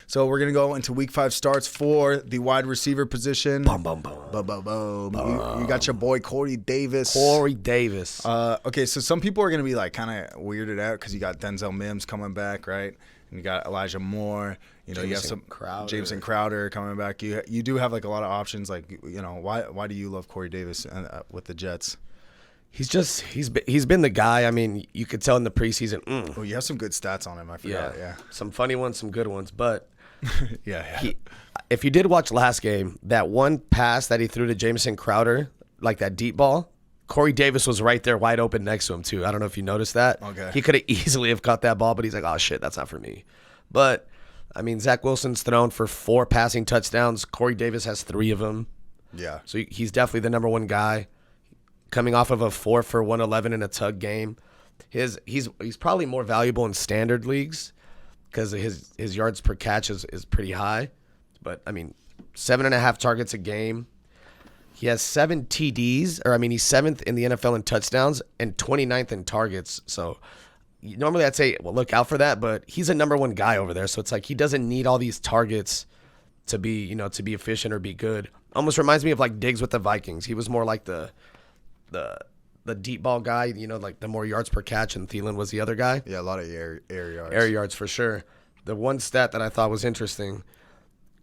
So we're going to go into week 5 starts for the wide receiver position. Boom, boom, boom. Boom, boom, boom. You got your boy Corey Davis. Okay, so some people are going to be like kind of weirded out because you got Denzel Mims coming back, right? And you got Elijah Moore. You know, you have some Jameson Crowder coming back. You do have like a lot of options. Like, you know, why do you love Corey Davis with the Jets? He's been the guy. I mean, you could tell in the preseason. Oh, you have some good stats on him. I forgot. Yeah. Some funny ones, some good ones. But yeah. If you did watch last game, that one pass that he threw to Jameson Crowder, like that deep ball, Corey Davis was right there wide open next to him too. I don't know if you noticed that. Okay. He could have easily have caught that ball, but he's like, oh shit, that's not for me. But I mean, Zach Wilson's thrown for 4 passing touchdowns. Corey Davis has 3 of them. Yeah. So he's definitely the number one guy. Coming off of a 4 for 111 in a tug game, he's probably more valuable in standard leagues because his yards per catch is pretty high. But I mean, 7.5 targets a game. He has 7 TDs, he's 7th in the NFL in touchdowns and 29th in targets. So normally I'd say, well, look out for that, but he's a number one guy over there. So it's like he doesn't need all these targets to be efficient or be good. Almost reminds me of like Diggs with the Vikings. He was more like the deep ball guy, like the more yards per catch, and Thielen was the other guy. Yeah, a lot of air yards. Air yards for sure. The one stat that I thought was interesting,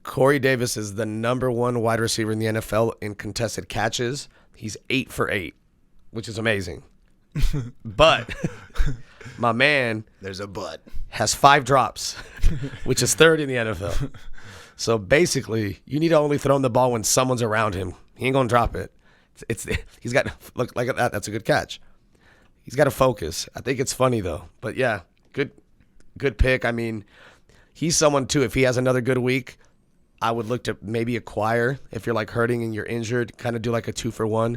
Corey Davis is the number 1 wide receiver in the NFL in contested catches. He's 8 for 8, which is amazing. But my man, there's a but, has 5 drops, which is 3rd in the NFL. So basically, you need to only throw him the ball when someone's around him. He ain't gonna drop it. He's got look like that. That's a good catch. He's got to focus. I think it's funny though. But yeah, good pick. I mean, he's someone too. If he has another good week, I would look to maybe acquire if you're like hurting and you're injured. Kind of do like a 2 for 1.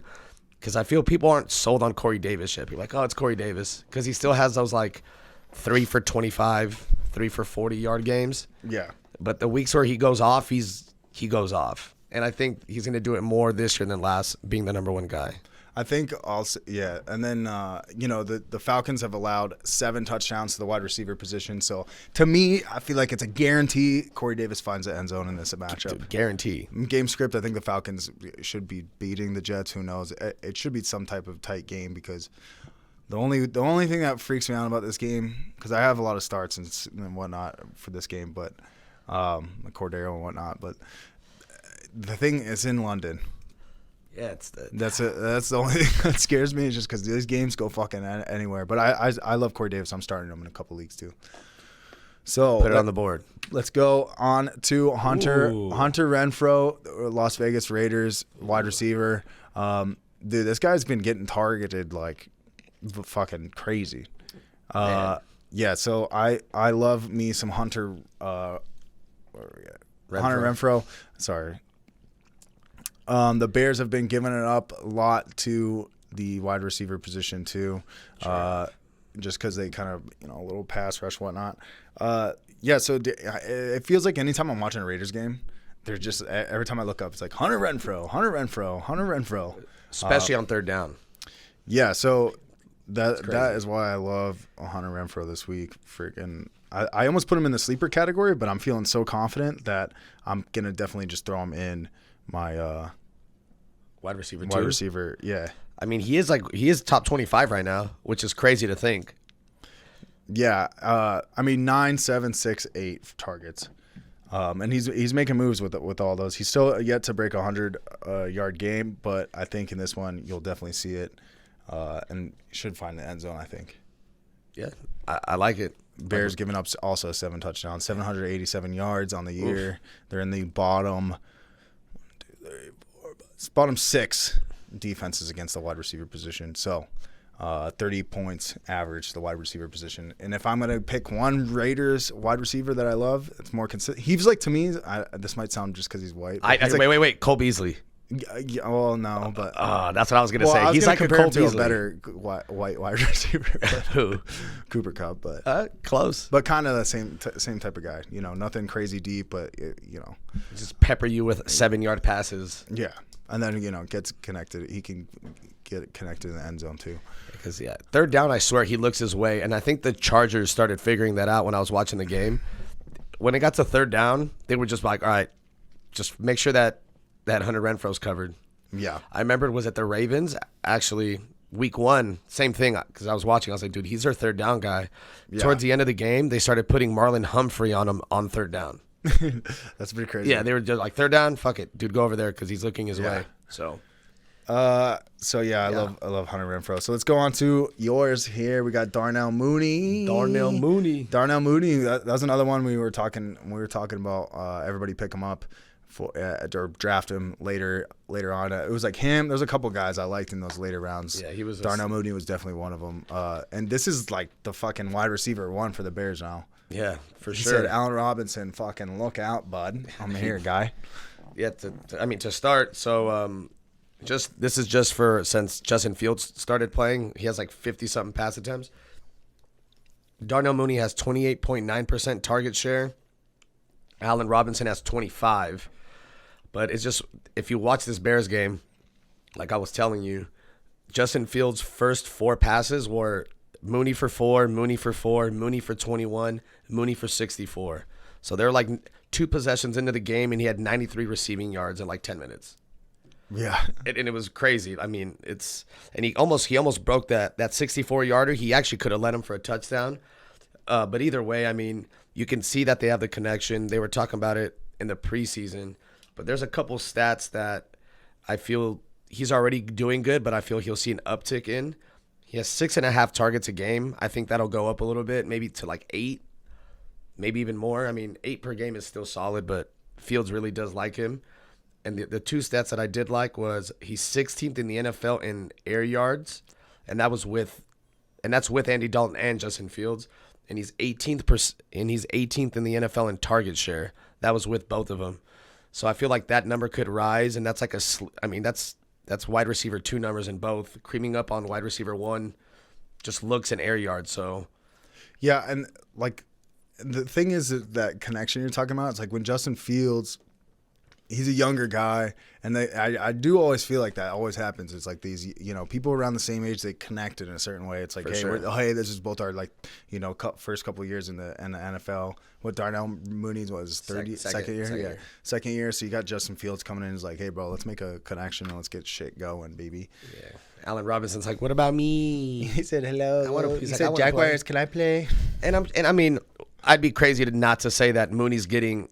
Because I feel people aren't sold on Corey Davis yet. You're like, oh, it's Corey Davis. Because he still has those like 3 for 25, 3 for 40 yard games. Yeah. But the weeks where he goes off, he goes off. And I think he's going to do it more this year than last, being the number one guy. I think also, yeah. And then, the Falcons have allowed 7 touchdowns to the wide receiver position. So, to me, I feel like it's a guarantee Corey Davis finds the end zone in this matchup. Dude, guarantee. Game script, I think the Falcons should be beating the Jets. Who knows? It should be some type of tight game because the only thing that freaks me out about this game, because I have a lot of starts and whatnot for this game, but like Cordero and whatnot, but the thing is in London. Yeah, that's the only thing that scares me, is just because these games go fucking anywhere. But I love Corey Davis. I'm starting him in a couple leagues too. So put it on the board. Let's go on to Hunter Renfrow, Las Vegas Raiders wide receiver. Dude, this guy's been getting targeted like fucking crazy. Yeah. So I love me some Hunter. Where we at? Hunter Renfrow. Sorry. The Bears have been giving it up a lot to the wide receiver position too, just because they kind of, a little pass rush, whatnot. So it feels like anytime I'm watching a Raiders game, they're just, every time I look up, it's like Hunter Renfrow. Especially on third down. Yeah, so that is why I love Hunter Renfrow this week. Freaking, I almost put him in the sleeper category, but I'm feeling so confident that I'm going to definitely just throw him in my wide receiver. Wide receiver, yeah. I mean, he is top 25 right now, which is crazy to think. Yeah, 9, 7, 6, 8 targets, and he's making moves with all those. He's still yet to break 100-yard game, but I think in this one you'll definitely see it, and should find the end zone. I think. Yeah, I like it. Bears giving up also 7 touchdowns, 787 yards on the year. Oof. They're in the bottom 6 defenses against the wide receiver position. So 30 points average to the wide receiver position. And if I'm going to pick one Raiders wide receiver that I love, it's more consistent. He's like, to me, this might sound just because he's white. Wait. Cole Beasley. Yeah, well, no, but that's what I was gonna say. He's like a Cole Beasley, a better white wide receiver. Who? Cooper Kupp, but close. But kind of the same type of guy. Nothing crazy deep, but just pepper you with 7-yard passes. Yeah, and then gets connected. He can get connected in the end zone too. Because third down, I swear he looks his way, and I think the Chargers started figuring that out when I was watching the game. when it got to third down, they were just like, all right, just make sure that Hunter Renfrow's covered. Yeah. I remember it was at the Ravens, actually, week 1, same thing, because I was watching. I was like, dude, he's their third down guy. Yeah. Towards the end of the game, they started putting Marlon Humphrey on him on third down. That's pretty crazy. Yeah, they were just like, third down, fuck it. Dude, go over there because he's looking his way. So I love Hunter Renfrow. So let's go on to yours here. We got Darnell Mooney. Darnell Mooney. That was another one we were talking about. Everybody pick him up for or draft him later on. It was like him. There's a couple guys I liked in those later rounds. Yeah, he was. Darnell Mooney was definitely one of them. And this is like the fucking wide receiver one for the Bears now. Yeah, for He sure. said, Allen Robinson, fucking look out, bud. I'm here, guy. Yeah, to start, so this is just for since Justin Fields started playing, he has like 50-something pass attempts. Darnell Mooney has 28.9% target share. Allen Robinson has 25. But it's just, if you watch this Bears game, like I was telling you, Justin Fields' first 4 passes were Mooney for 4, Mooney for 4, Mooney for 21, Mooney for 64. So they're like 2 possessions into the game, and he had 93 receiving yards in like 10 minutes. Yeah. And it was crazy. I mean, he almost broke that 64-yarder. He actually could have led him for a touchdown. But either way, I mean, you can see that they have the connection. They were talking about it in the preseason. But there's a couple stats that I feel he's already doing good, but I feel he'll see an uptick in. He has 6.5 targets a game. I think that'll go up a little bit, maybe to like 8, maybe even more. I mean, 8 per game is still solid, but Fields really does like him. And the 2 stats that I did like was he's 16th in the NFL in air yards, and that's with Andy Dalton and Justin Fields. And he's 18th in the NFL in target share. That was with both of them. So I feel like that number could rise, and that's like that's wide receiver 2 numbers in both, creaming up on wide receiver 1, just looks and air yards. So yeah, and like the thing is that connection you're talking about. It's like when Justin Fields, he's a younger guy, and I do always feel like that always happens. It's like these, people around the same age, they connect in a certain way. It's like, hey, this is both our first couple of years in the NFL. What Darnell Mooney's was second year. Second year. So you got Justin Fields coming in. He's like, hey, bro, let's make a connection and let's get shit going, baby. Yeah. Allen Robinson's like, what about me? He said hello. He said, Jaguars, can I play? And I mean, I'd be crazy not to say that Mooney's getting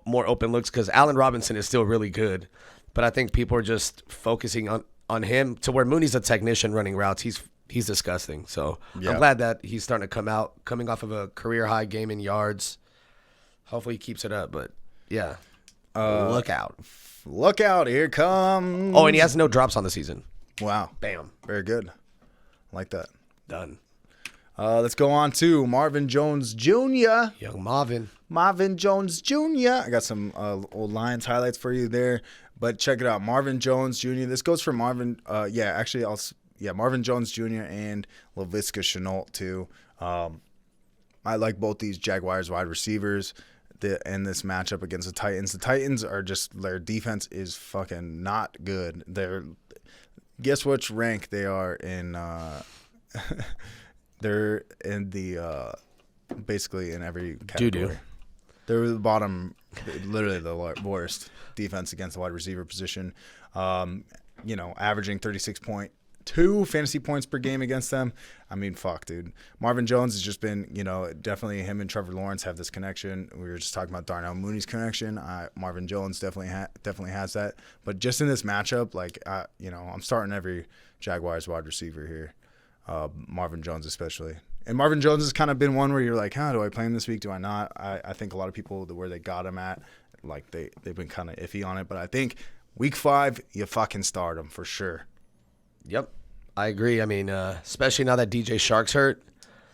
more open looks, because Allen Robinson is still really good. But I think people are just focusing on him to where Mooney's a technician running routes. He's disgusting. So I'm glad that he's starting to coming off of a career high game in yards. Hopefully he keeps it up. But yeah, look out. Look out. Here comes. Oh, and he has no drops on the season. Wow. Bam. Very good. I like that. Done. Let's go on to Marvin Jones Jr. Young Marvin. Marvin Jones Jr. I got some old Lions highlights for you there, but check it out. Marvin Jones Jr. This goes for Marvin. Marvin Jones Jr. and Laviska Shenault too. I like both these Jaguars wide receivers in this matchup against the Titans. The Titans are their defense is fucking not good. Guess which rank they are in? They're in the basically in every category. Doo-doo. They're the bottom, literally the worst defense against the wide receiver position. Averaging 36.2 fantasy points per game against them. I mean, fuck, dude. Marvin Jones has just been, definitely him and Trevor Lawrence have this connection. We were just talking about Darnell Mooney's connection. Marvin Jones definitely has that. But just in this matchup, I'm starting every Jaguars wide receiver here. Marvin Jones especially. And Marvin Jones has kind of been one where you're like, do I play him this week? Do I not? I think a lot of people, where they got him at, like they've been kind of iffy on it. But I think week 5, you fucking start him for sure. Yep. I agree. I mean, especially now that DJ Shark's hurt.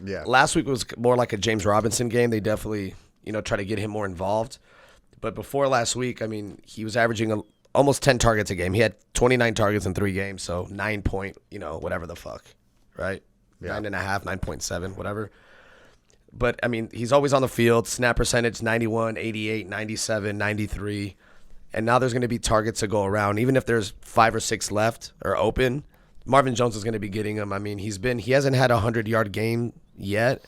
Yeah. Last week was more like a James Robinson game. They definitely, try to get him more involved. But before last week, I mean, he was averaging almost 10 targets a game. He had 29 targets in 3 games, so 9 point, whatever the fuck. Right? Yeah. 9.5, 9.7, whatever. But, I mean, he's always on the field. Snap percentage, 91, 88, 97, 93. And now there's going to be targets to go around. Even if there's 5 or 6 left or open, Marvin Jones is going to be getting them. I mean, he hasn't had a 100-yard game yet.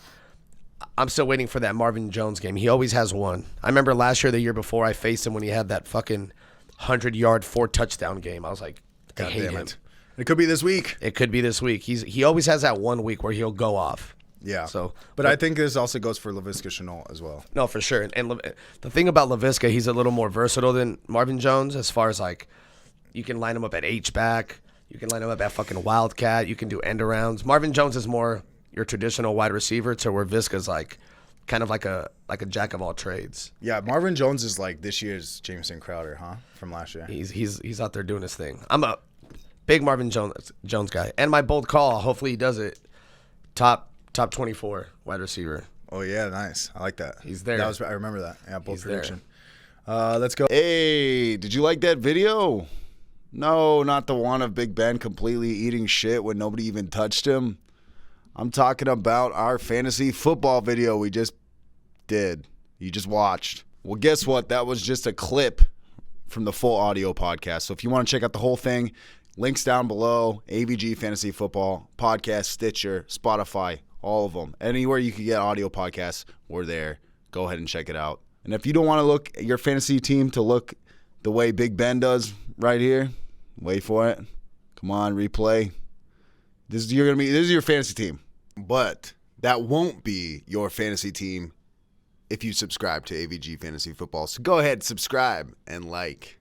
I'm still waiting for that Marvin Jones game. He always has one. I remember last year, the year before, I faced him when he had that fucking 100-yard, 4-touchdown game. I was like, I God hate damn him. it. It could be this week. It could be this week. He always has that one week where he'll go off. Yeah. So, but I think this also goes for Laviska Shenault as well. No, for sure. And the thing about Laviska, he's a little more versatile than Marvin Jones as far as like you can line him up at H-back. You can line him up at fucking Wildcat. You can do end arounds. Marvin Jones is more your traditional wide receiver to where Viska's like kind of like a jack of all trades. Yeah, Marvin Jones is like this year's Jameson Crowder, huh? From last year. He's out there doing his thing. I'm a big Marvin Jones guy. And my bold call, hopefully he does it, top 24 wide receiver. Oh yeah, nice. I like that. He's there. I remember that. Yeah, bold He's prediction. Let's go. Hey, did you like that video? No, not the one of Big Ben completely eating shit when nobody even touched him. I'm talking about our fantasy football video we just did. You just watched. Well, guess what? That was just a clip from the full audio podcast. So if you want to check out the whole thing, links down below. AVG Fantasy Football, podcast, Stitcher, Spotify, all of them. Anywhere you can get audio podcasts, we're there. Go ahead and check it out. And if you don't want to look at your fantasy team to look the way Big Ben does right here, wait for it. Come on, replay. This is your fantasy team. But that won't be your fantasy team if you subscribe to AVG Fantasy Football. So go ahead, subscribe and like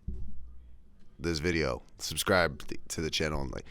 this video. Subscribe to the channel and like.